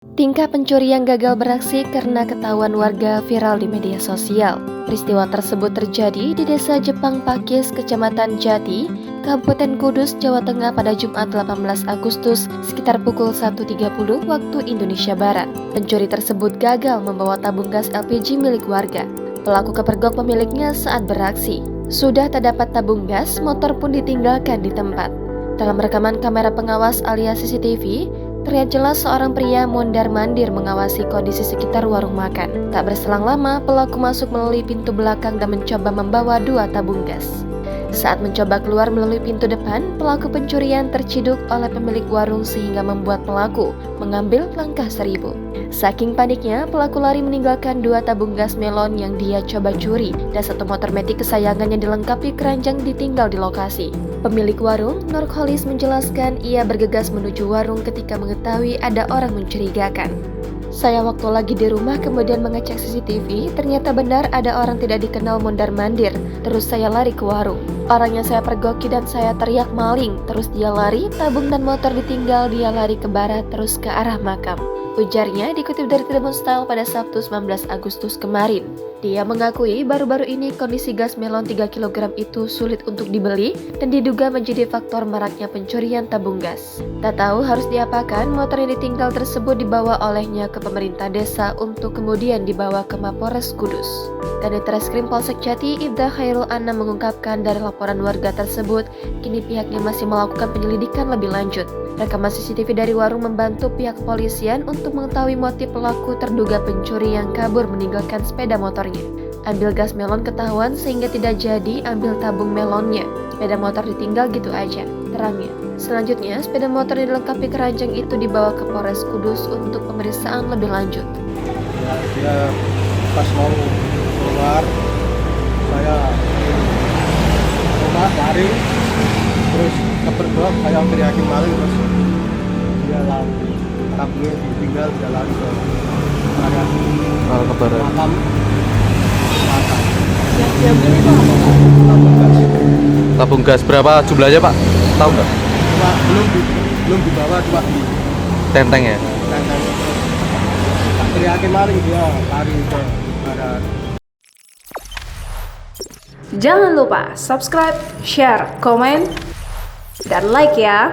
Tingkah pencurian gagal beraksi karena ketahuan warga viral di media sosial. Peristiwa tersebut terjadi di Desa Jepang Pakis, Kecamatan Jati, Kabupaten Kudus, Jawa Tengah pada Jumat 18 Agustus sekitar pukul 1.30 waktu Indonesia Barat. Pencuri tersebut gagal membawa tabung gas LPG milik warga. Pelaku kepergok pemiliknya saat beraksi. Sudah tak dapat tabung gas, motor pun ditinggalkan di tempat. Dalam rekaman kamera pengawas alias CCTV, terlihat jelas seorang pria mondar-mandir mengawasi kondisi sekitar warung makan. Tak berselang lama, pelaku masuk melalui pintu belakang dan mencoba membawa 2 tabung gas. Saat mencoba keluar melalui pintu depan, pelaku pencurian terciduk oleh pemilik warung sehingga membuat pelaku mengambil langkah 1000. Saking paniknya, pelaku lari meninggalkan 2 tabung gas melon yang dia coba curi dan 1 motor metik kesayangan yang dilengkapi keranjang ditinggal di lokasi. Pemilik warung, Nurholis, menjelaskan ia bergegas menuju warung ketika mengetahui ada orang mencurigakan. Saya waktu lagi di rumah kemudian mengecek CCTV, ternyata benar ada orang tidak dikenal mondar-mandir. Terus saya lari ke warung. Orangnya saya pergoki dan saya teriak maling. Terus dia lari, tabung dan motor ditinggal, dia lari ke barat terus ke arah makam. Ujarnya dikutip dari Tribun Style pada Sabtu 19 Agustus kemarin. Dia mengakui baru-baru ini kondisi gas melon 3 kg itu sulit untuk dibeli dan diduga menjadi faktor maraknya pencurian tabung gas. Tak tahu harus diapakan, motor yang ditinggal tersebut dibawa olehnya ke pemerintah desa untuk kemudian dibawa ke Mapores Kudus. Kanit Reskrim Polsek Jati, Ibda Khairul Anam mengungkapkan dari laporan warga tersebut, kini pihaknya masih melakukan penyelidikan lebih lanjut. Rekaman CCTV dari warung membantu pihak kepolisian untuk mengetahui motif pelaku terduga pencuri yang kabur meninggalkan sepeda motornya. Ambil gas melon ketahuan sehingga tidak jadi ambil tabung melonnya. Sepeda motor ditinggal gitu aja, terangnya. Selanjutnya, sepeda motor yang dilengkapi keranjang itu dibawa ke Polres Kudus untuk pemeriksaan lebih lanjut. Dia pas mau keluar, saya rumah lari, terus kepergok, saya teriakin maling, terus dia lari, tabungnya ditinggal, dia lari ke barat makam. Yang beli itu apa, Pak? Tabung gas. Tabung gas berapa jumlahnya, Pak? Tahu nggak? Cuma belum dibawa, cuma di Tenteng ya? tenteng. Tak teriakin maling, dia lari ke barat. Jangan lupa subscribe, share, komen, dan like ya.